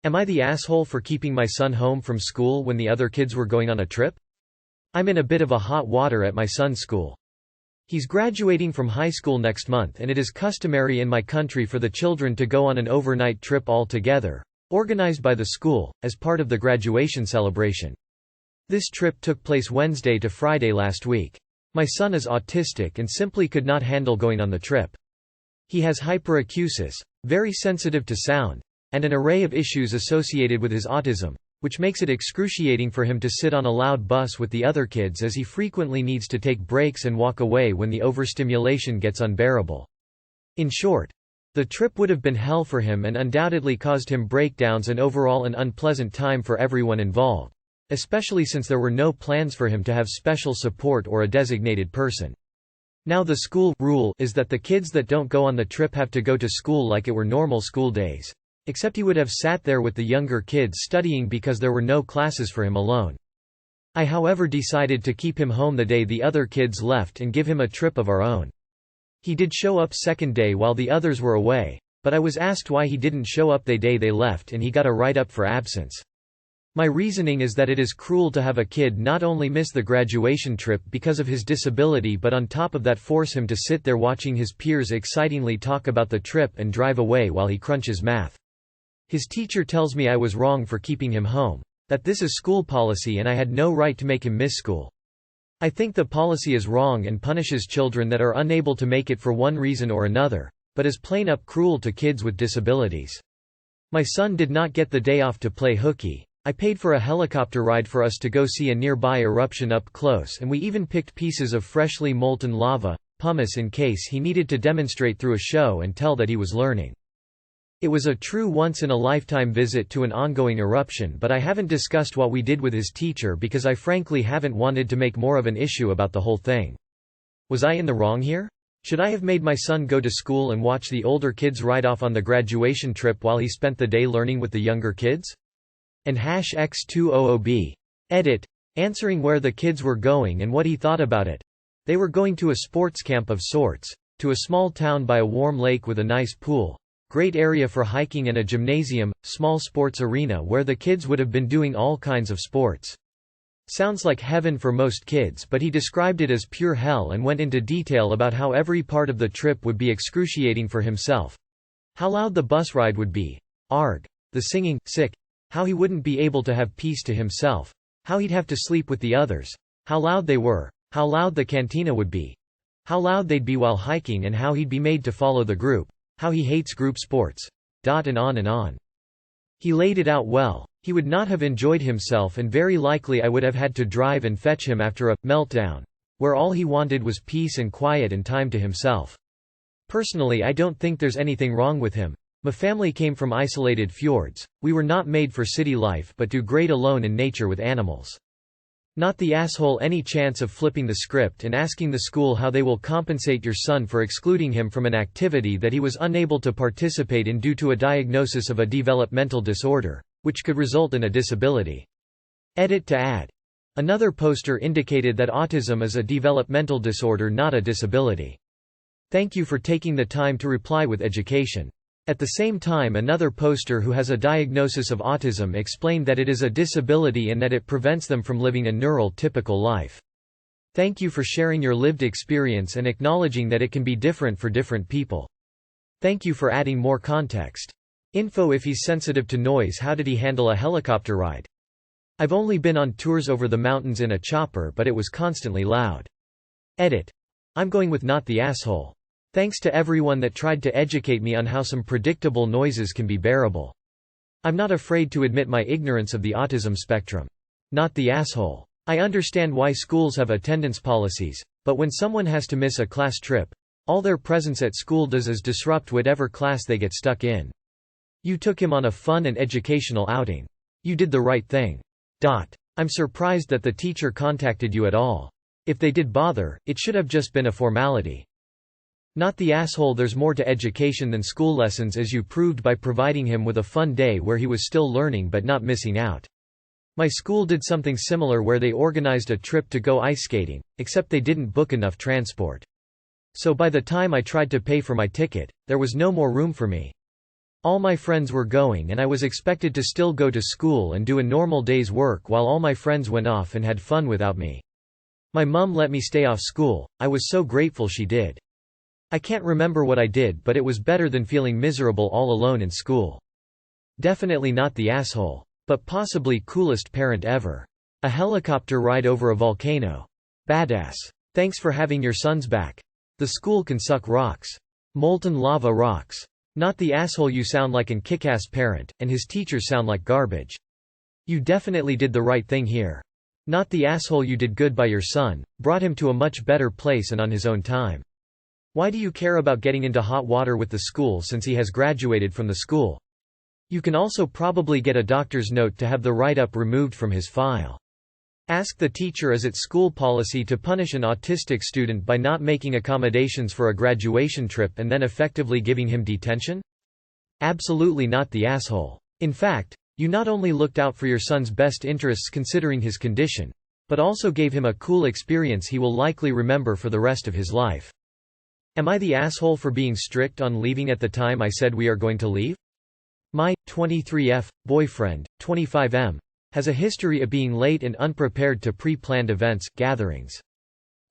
Am I the asshole for keeping my son home from school when the other kids were going on a trip? I'm in a bit of a hot water at my son's school. He's graduating from high school next month, and it is customary in my country for the children to go on an overnight trip all together, organized by the school, as part of the graduation celebration. This trip took place Wednesday to Friday last week. My son is autistic and simply could not handle going on the trip. He has hyperacusis, very sensitive to sound, and an array of issues associated with his autism, which makes it excruciating for him to sit on a loud bus with the other kids, as he frequently needs to take breaks and walk away when the overstimulation gets unbearable. In short, the trip would have been hell for him and undoubtedly caused him breakdowns and overall an unpleasant time for everyone involved, especially since there were no plans for him to have special support or a designated person. Now the school rule is that the kids that don't go on the trip have to go to school like it were normal school days. Except he would have sat there with the younger kids studying because there were no classes for him alone. I however decided to keep him home the day the other kids left and give him a trip of our own. He did show up second day while the others were away, but I was asked why he didn't show up the day they left, and he got a write-up for absence. My reasoning is that it is cruel to have a kid not only miss the graduation trip because of his disability, but on top of that force him to sit there watching his peers excitingly talk about the trip and drive away while he crunches math. His teacher tells me I was wrong for keeping him home, that this is school policy and I had no right to make him miss school. I think the policy is wrong and punishes children that are unable to make it for one reason or another, but is plain up cruel to kids with disabilities. My son did not get the day off to play hooky. I paid for a helicopter ride for us to go see a nearby eruption up close, and we even picked pieces of freshly molten lava, pumice, in case he needed to demonstrate through a show and tell that he was learning. It was a true once-in-a-lifetime visit to an ongoing eruption, but I haven't discussed what we did with his teacher because I frankly haven't wanted to make more of an issue about the whole thing. Was I in the wrong here? Should I have made my son go to school and watch the older kids ride off on the graduation trip while he spent the day learning with the younger kids? And #X200B. Edit. Answering where the kids were going and what he thought about it. They were going to a sports camp of sorts, to a small town by a warm lake with a nice pool. Great area for hiking and a gymnasium, small sports arena where the kids would have been doing all kinds of sports. Sounds like heaven for most kids, but he described it as pure hell and went into detail about how every part of the trip would be excruciating for himself. How loud the bus ride would be. Arg. The singing, sick. How he wouldn't be able to have peace to himself. How he'd have to sleep with the others. How loud they were. How loud the cantina would be. How loud they'd be while hiking, and how he'd be made to follow the group. How he hates group sports. And on and on. He laid it out well. He would not have enjoyed himself, and very likely I would have had to drive and fetch him after a meltdown, where all he wanted was peace and quiet and time to himself. Personally, I don't think there's anything wrong with him. My family came from isolated fjords. We were not made for city life but do great alone in nature with animals. Not the asshole any chance of flipping the script and asking the school how they will compensate your son for excluding him from an activity that he was unable to participate in due to a diagnosis of a developmental disorder, which could result in a disability. Edit to add. Another poster indicated that autism is a developmental disorder, not a disability. Thank you for taking the time to reply with education. At the same time, another poster who has a diagnosis of autism explained that it is a disability and that it prevents them from living a neural-typical life. Thank you for sharing your lived experience and acknowledging that it can be different for different people. Thank you for adding more context. Info: if he's sensitive to noise, how did he handle a helicopter ride? I've only been on tours over the mountains in a chopper, but it was constantly loud. Edit. I'm going with not the asshole. Thanks to everyone that tried to educate me on how some predictable noises can be bearable. I'm not afraid to admit my ignorance of the autism spectrum. Not the asshole. I understand why schools have attendance policies, but when someone has to miss a class trip, all their presence at school does is disrupt whatever class they get stuck in. You took him on a fun and educational outing. You did the right thing. I'm surprised that the teacher contacted you at all. If they did bother, it should have just been a formality. Not the asshole. There's more to education than school lessons, as you proved by providing him with a fun day where he was still learning but not missing out. My school did something similar where they organized a trip to go ice skating, except they didn't book enough transport. So by the time I tried to pay for my ticket, there was no more room for me. All my friends were going and I was expected to still go to school and do a normal day's work while all my friends went off and had fun without me. My mum let me stay off school. I was so grateful she did. I can't remember what I did, but it was better than feeling miserable all alone in school. Definitely not the asshole. But possibly coolest parent ever. A helicopter ride over a volcano. Badass. Thanks for having your sons back. The school can suck rocks. Molten lava rocks. Not the asshole you sound like an kick-ass parent, and his teachers sound like garbage. You definitely did the right thing here. Not the asshole you did good by your son, brought him to a much better place and on his own time. Why do you care about getting into hot water with the school since he has graduated from the school? You can also probably get a doctor's note to have the write-up removed from his file. Ask the teacher, is it school policy to punish an autistic student by not making accommodations for a graduation trip and then effectively giving him detention? Absolutely not the asshole. In fact, you not only looked out for your son's best interests considering his condition, but also gave him a cool experience he will likely remember for the rest of his life. Am I the asshole for being strict on leaving at the time I said we are going to leave? My 23F boyfriend, 25M, has a history of being late and unprepared to pre-planned events, gatherings.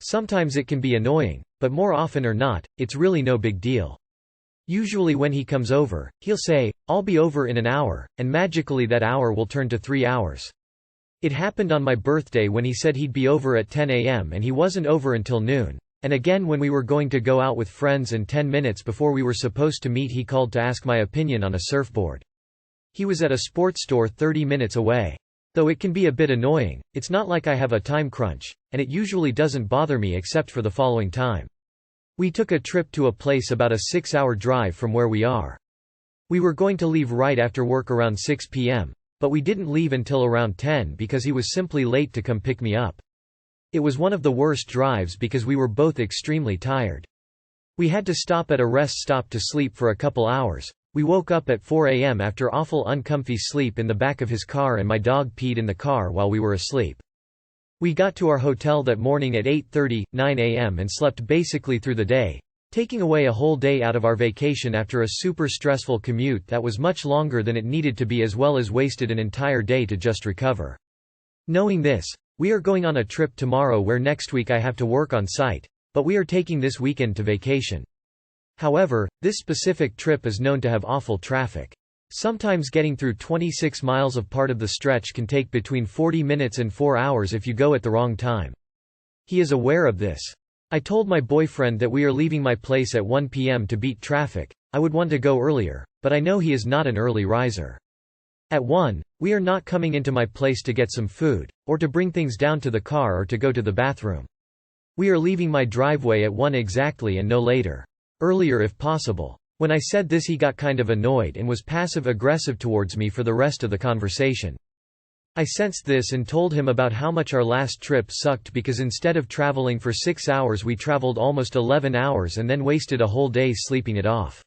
Sometimes it can be annoying, but more often or not, it's really no big deal. Usually when he comes over, he'll say, "I'll be over in an hour," and magically that hour will turn to 3 hours. It happened on my birthday when he said he'd be over at 10 a.m. and he wasn't over until noon. And again when we were going to go out with friends and 10 minutes before we were supposed to meet he called to ask my opinion on a surfboard. He was at a sports store 30 minutes away. Though it can be a bit annoying, it's not like I have a time crunch, and it usually doesn't bother me except for the following time. We took a trip to a place about a 6-hour drive from where we are. We were going to leave right after work around 6 p.m., but we didn't leave until around 10 because he was simply late to come pick me up. It was one of the worst drives because we were both extremely tired. We had to stop at a rest stop to sleep for a couple hours. We woke up at 4 a.m. after awful uncomfy sleep in the back of his car and my dog peed in the car while we were asleep. We got to our hotel that morning at 8:30, 9 a.m. and slept basically through the day, taking away a whole day out of our vacation after a super stressful commute that was much longer than it needed to be as well as wasted an entire day to just recover. Knowing this, we are going on a trip tomorrow where next week I have to work on site, but we are taking this weekend to vacation. However, this specific trip is known to have awful traffic. Sometimes getting through 26 miles of part of the stretch can take between 40 minutes and 4 hours if you go at the wrong time. He is aware of this. I told my boyfriend that we are leaving my place at 1 p.m. to beat traffic. I would want to go earlier, but I know he is not an early riser. At 1, we are not coming into my place to get some food, or to bring things down to the car or to go to the bathroom. We are leaving my driveway at 1 exactly and no later. Earlier if possible. When I said this he got kind of annoyed and was passive-aggressive towards me for the rest of the conversation. I sensed this and told him about how much our last trip sucked because instead of traveling for 6 hours we traveled almost 11 hours and then wasted a whole day sleeping it off.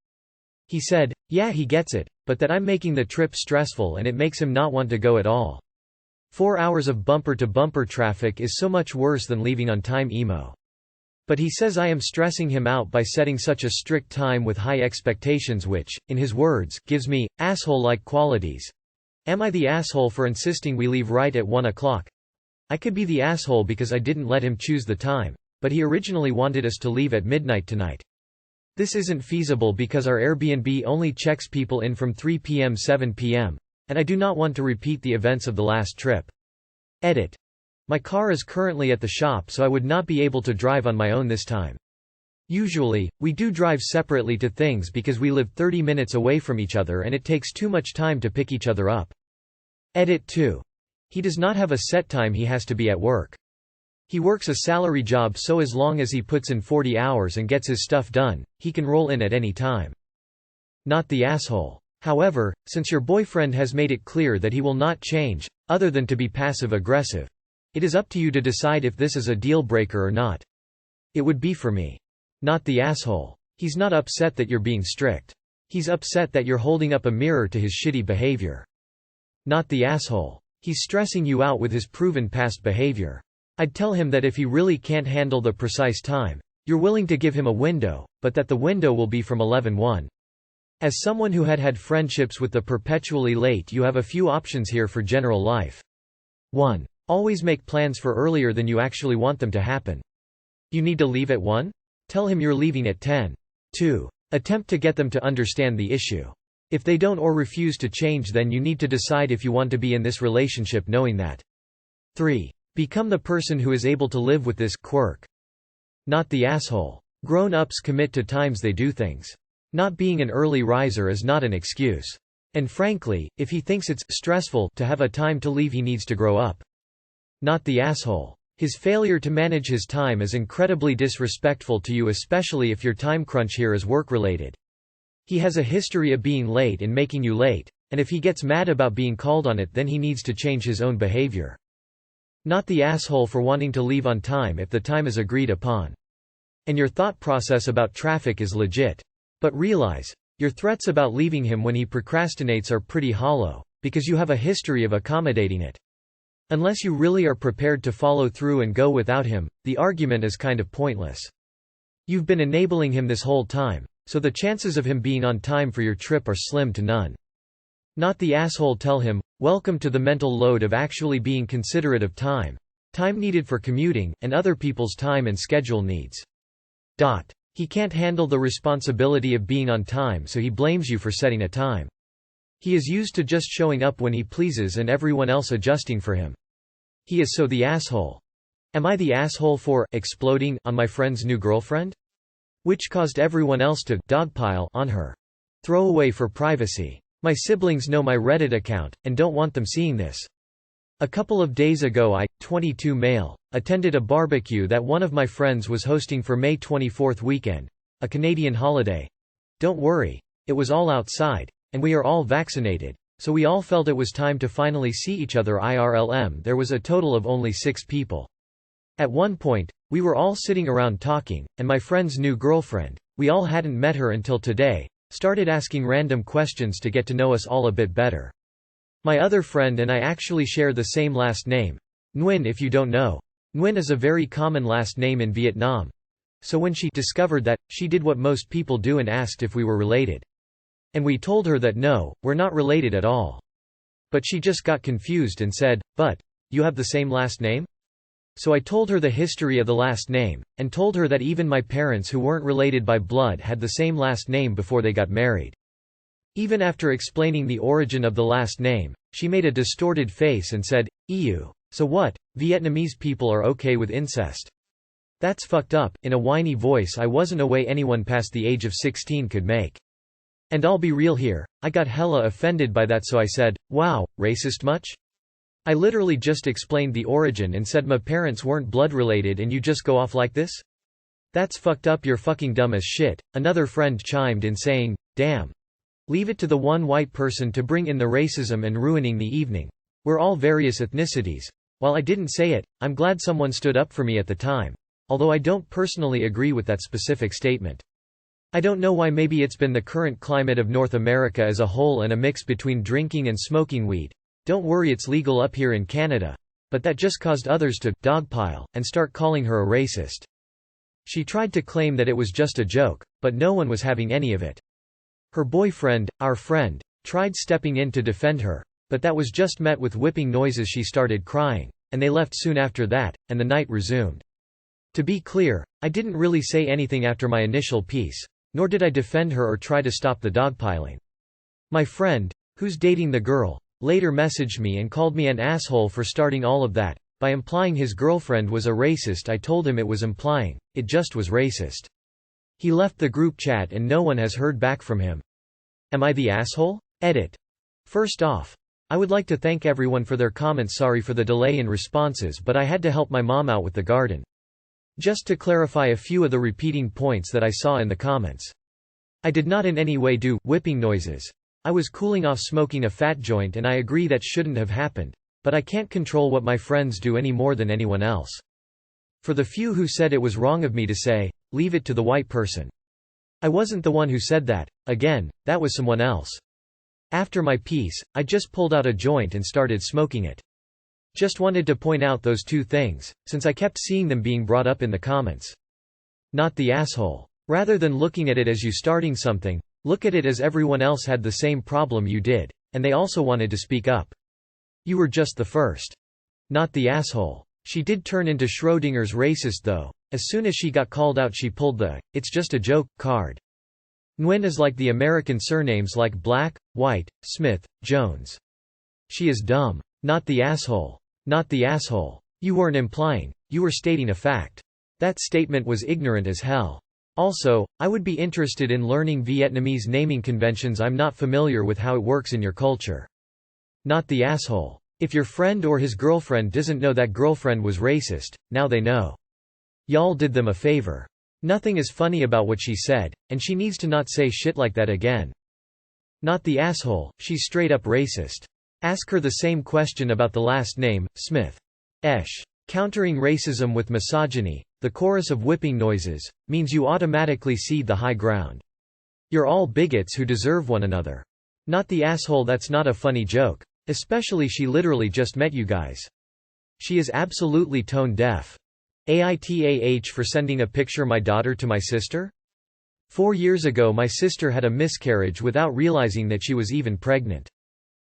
He said, yeah he gets it, but that I'm making the trip stressful and it makes him not want to go at all. 4 hours of bumper-to-bumper traffic is so much worse than leaving on time emo. But he says I am stressing him out by setting such a strict time with high expectations which, in his words, gives me, asshole-like qualities. Am I the asshole for insisting we leave right at 1 o'clock? I could be the asshole because I didn't let him choose the time, but he originally wanted us to leave at midnight tonight. This isn't feasible because our Airbnb only checks people in from 3 p.m. 7 p.m., and I do not want to repeat the events of the last trip. Edit. My car is currently at the shop so I would not be able to drive on my own this time. Usually, we do drive separately to things because we live 30 minutes away from each other and it takes too much time to pick each other up. Edit 2. He does not have a set time he has to be at work. He works a salary job so as long as he puts in 40 hours and gets his stuff done, he can roll in at any time. Not the asshole. However, since your boyfriend has made it clear that he will not change, other than to be passive-aggressive, it is up to you to decide if this is a deal-breaker or not. It would be for me. Not the asshole. He's not upset that you're being strict. He's upset that you're holding up a mirror to his shitty behavior. Not the asshole. He's stressing you out with his proven past behavior. I'd tell him that if he really can't handle the precise time, you're willing to give him a window, but that the window will be from 11:1. As someone who had friendships with the perpetually late, you have a few options here for general life. 1. Always make plans for earlier than you actually want them to happen. You need to leave at 1? Tell him you're leaving at 10. 2. Attempt to get them to understand the issue. If they don't or refuse to change, then you need to decide if you want to be in this relationship knowing that. 3. Become the person who is able to live with this quirk. Not the asshole. Grown-ups commit to times they do things. Not being an early riser is not an excuse. And frankly, if he thinks it's stressful to have a time to leave, he needs to grow up. Not the asshole. His failure to manage his time is incredibly disrespectful to you, especially if your time crunch here is work-related. He has a history of being late and making you late, and if he gets mad about being called on it, then he needs to change his own behavior. Not the asshole for wanting to leave on time if the time is agreed upon. And your thought process about traffic is legit. But realize, your threats about leaving him when he procrastinates are pretty hollow, because you have a history of accommodating it. Unless you really are prepared to follow through and go without him, the argument is kind of pointless. You've been enabling him this whole time, so the chances of him being on time for your trip are slim to none. Not the asshole. Tell him, welcome to the mental load of actually being considerate of time needed for commuting, and other people's time and schedule needs. He can't handle the responsibility of being on time, so he blames you for setting a time. He is used to just showing up when he pleases and everyone else adjusting for him. He is so the asshole. Am I the asshole for exploding on my friend's new girlfriend? Which caused everyone else to dogpile on her. Throwaway for privacy. My siblings know my Reddit account, and don't want them seeing this. A couple of days ago I, 22 male, attended a barbecue that one of my friends was hosting for May 24th weekend, a Canadian holiday. Don't worry, it was all outside, and we are all vaccinated, so we all felt it was time to finally see each other IRL. There was a total of only 6 people. At one point, we were all sitting around talking, and my friend's new girlfriend, we all hadn't met her until today, started asking random questions to get to know us all a bit better. My other friend and I actually share the same last name, Nguyen. If you don't know, Nguyen is a very common last name in Vietnam. So when she discovered that, she did what most people do and asked if we were related. And we told her that no, we're not related at all. But she just got confused and said, "But, you have the same last name?" So I told her the history of the last name, and told her that even my parents who weren't related by blood had the same last name before they got married. Even after explaining the origin of the last name, she made a distorted face and said, "Ew, so what, Vietnamese people are okay with incest? That's fucked up," in a whiny voice I wasn't a way anyone past the age of 16 could make. And I'll be real here, I got hella offended by that, so I said, "Wow, racist much?" I literally just explained the origin and said my parents weren't blood related and you just go off like this? That's fucked up, you're fucking dumb as shit. Another friend chimed in saying, "Damn. Leave it to the one white person to bring in the racism and ruining the evening. We're all various ethnicities." While I didn't say it, I'm glad someone stood up for me at the time. Although I don't personally agree with that specific statement. I don't know why, maybe it's been the current climate of North America as a whole and a mix between drinking and smoking weed. Don't worry, it's legal up here in Canada. But that just caused others to dogpile and start calling her a racist. She tried to claim that it was just a joke, but no one was having any of it. Her boyfriend, our friend, tried stepping in to defend her, but that was just met with whipping noises. She started crying, and they left soon after that, and the night resumed. To be clear, I didn't really say anything after my initial piece, nor did I defend her or try to stop the dogpiling. My friend, who's dating the girl, later messaged me and called me an asshole for starting all of that, by implying his girlfriend was a racist. I told him it was implying, it just was racist. He left the group chat and no one has heard back from him. Am I the asshole? Edit. First off, I would like to thank everyone for their comments. Sorry for the delay in responses, but I had to help my mom out with the garden. Just to clarify a few of the repeating points that I saw in the comments. I did not in any way do whipping noises. I was cooling off smoking a fat joint, and I agree that shouldn't have happened, but I can't control what my friends do any more than anyone else. For the few who said it was wrong of me to say, "Leave it to the white person," I wasn't the one who said that. Again, that was someone else. After my piece, I just pulled out a joint and started smoking it. Just wanted to point out those two things, since I kept seeing them being brought up in the comments. Not the asshole. Rather than looking at it as you starting something, Look at it as everyone else had the same problem you did, and they also wanted to speak up. You were just the first. Not the asshole. She did turn into Schrödinger's racist though. As soon as she got called out she pulled the "it's just a joke" card. Nguyen is like the American surnames like Black, White, Smith, Jones. She is dumb. Not the asshole. Not the asshole. You weren't implying, you were stating a fact. That statement was ignorant as hell. Also, I would be interested in learning Vietnamese naming conventions. I'm not familiar with how it works in your culture. Not the asshole. If your friend or his girlfriend doesn't know that girlfriend was racist, now they know. Y'all did them a favor. Nothing is funny about what she said, and she needs to not say shit like that again. Not the asshole, she's straight up racist. Ask her the same question about the last name, Smith. Countering racism with misogyny, the chorus of whipping noises, means you automatically cede the high ground. You're all bigots who deserve one another. Not the asshole. That's not a funny joke. Especially she literally just met you guys. She is absolutely tone deaf. AITA for sending a picture my daughter to my sister? 4 years ago my sister had a miscarriage without realizing that she was even pregnant.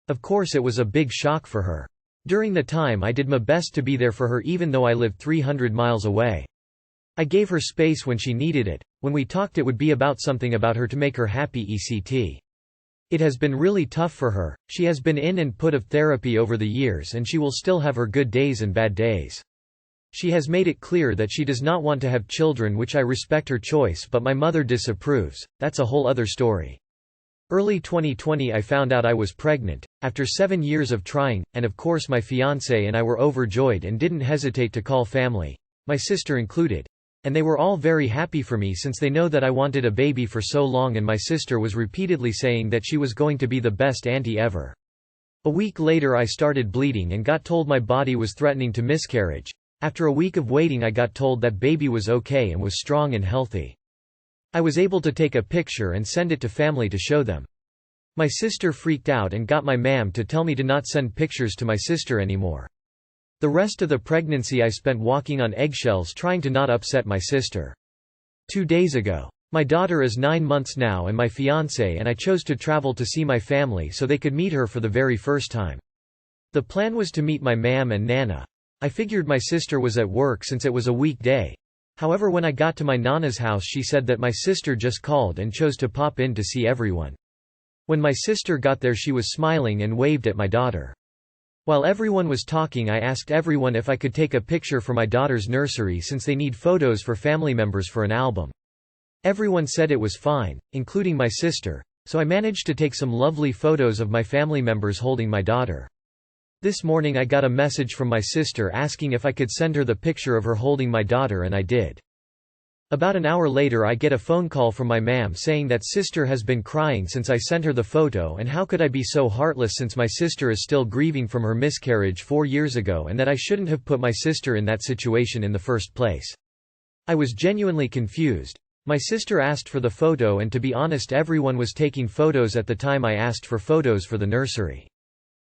Of course it was a big shock for her. During the time I did my best to be there for her even though I lived 300 miles away. I gave her space when she needed it. When we talked it would be about something about her to make her happy etc. It has been really tough for her. She has been in and out of therapy over the years and she will still have her good days and bad days. She has made it clear that she does not want to have children, which I respect her choice, but my mother disapproves. That's a whole other story. Early 2020 I found out I was pregnant, after 7 years of trying, and of course my fiancé and I were overjoyed and didn't hesitate to call family, my sister included. And they were all very happy for me since they know that I wanted a baby for so long, and my sister was repeatedly saying that she was going to be the best auntie ever. A week later I started bleeding and got told my body was threatening to miscarriage. After a week of waiting I got told that baby was okay and was strong and healthy. I was able to take a picture and send it to family to show them. My sister freaked out and got my mom to tell me to not send pictures to my sister anymore. The rest of the pregnancy I spent walking on eggshells trying to not upset my sister. 2 days ago. My daughter is 9 months now and my fiancé and I chose to travel to see my family so they could meet her for the very first time. The plan was to meet my mom and Nana. I figured my sister was at work since it was a weekday. However, when I got to my Nana's house she said that my sister just called and chose to pop in to see everyone. When my sister got there she was smiling and waved at my daughter. While everyone was talking I asked everyone if I could take a picture for my daughter's nursery since they need photos for family members for an album. Everyone said it was fine, including my sister, so I managed to take some lovely photos of my family members holding my daughter. This morning I got a message from my sister asking if I could send her the picture of her holding my daughter and I did. About an hour later I get a phone call from my mom saying that sister has been crying since I sent her the photo and how could I be so heartless since my sister is still grieving from her miscarriage 4 years ago and that I shouldn't have put my sister in that situation in the first place. I was genuinely confused. My sister asked for the photo and to be honest everyone was taking photos at the time I asked for photos for the nursery.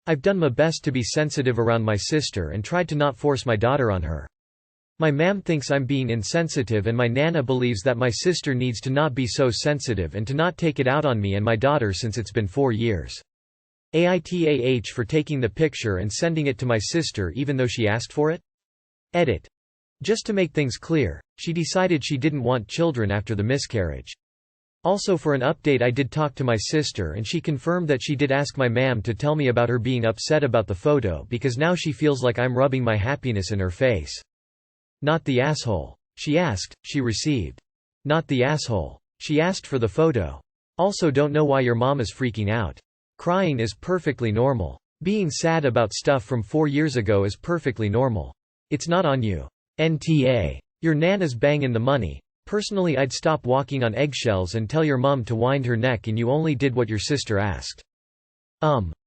I've done my best to be sensitive around my sister and tried to not force my daughter on her. My mom thinks I'm being insensitive and my Nana believes that my sister needs to not be so sensitive and to not take it out on me and my daughter since it's been 4 years. AITA for taking the picture and sending it to my sister even though she asked for it? Edit. Just to make things clear, she decided she didn't want children after the miscarriage. Also for an update I did talk to my sister and she confirmed that she did ask my mom to tell me about her being upset about the photo because now she feels like I'm rubbing my happiness in her face. Not the asshole. She asked, she received. Not the asshole. She asked for the photo. Also don't know why your mom is freaking out. Crying is perfectly normal. Being sad about stuff from 4 years ago is perfectly normal. It's not on you. NTA. Your Nana's bangin' the money. Personally I'd stop walking on eggshells and tell your mom to wind her neck and you only did what your sister asked.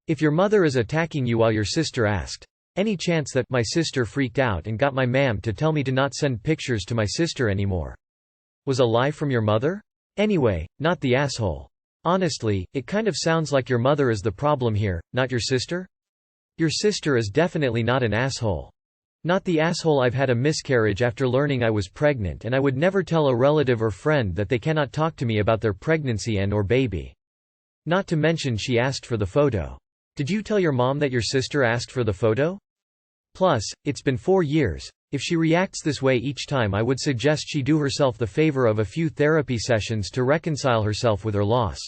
If your mother is attacking you while your sister asked. Any chance that my sister freaked out and got my mom to tell me to not send pictures to my sister anymore? Was a lie from your mother? Anyway, not the asshole. Honestly, it kind of sounds like your mother is the problem here, not your sister? Your sister is definitely not an asshole. Not the asshole. I've had a miscarriage after learning I was pregnant, and I would never tell a relative or friend that they cannot talk to me about their pregnancy and/or baby. Not to mention she asked for the photo. Did you tell your mom that your sister asked for the photo? Plus, it's been 4 years. If she reacts this way each time, I would suggest she do herself the favor of a few therapy sessions to reconcile herself with her loss.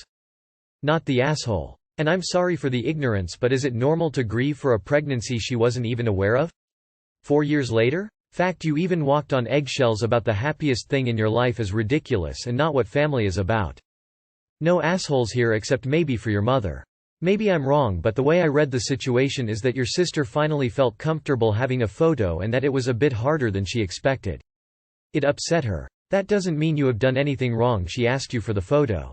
Not the asshole. And I'm sorry for the ignorance, but is it normal to grieve for a pregnancy she wasn't even aware of? 4 years later? Fact you even walked on eggshells about the happiest thing in your life is ridiculous and not what family is about. No assholes here except maybe for your mother. Maybe I'm wrong, but the way I read the situation is that your sister finally felt comfortable having a photo and that it was a bit harder than she expected. It upset her. That doesn't mean you have done anything wrong. She asked you for the photo.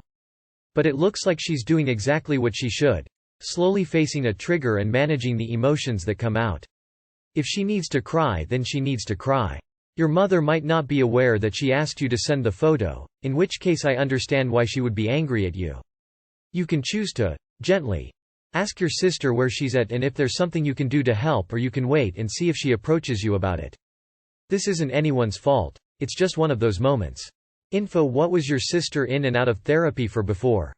But it looks like she's doing exactly what she should. Slowly facing a trigger and managing the emotions that come out. If she needs to cry, then she needs to cry. Your mother might not be aware that she asked you to send the photo, in which case I understand why she would be angry at you. You can choose to, gently, ask your sister where she's at and if there's something you can do to help, or you can wait and see if she approaches you about it. This isn't anyone's fault. It's just one of those moments. Info: what was your sister in and out of therapy for before?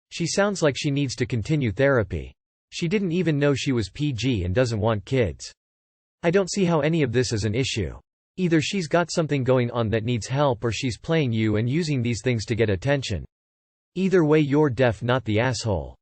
She sounds like she needs to continue therapy. She didn't even know she was PG and doesn't want kids. I don't see how any of this is an issue. Either she's got something going on that needs help, or she's playing you and using these things to get attention. Either way, you're deaf, not the asshole.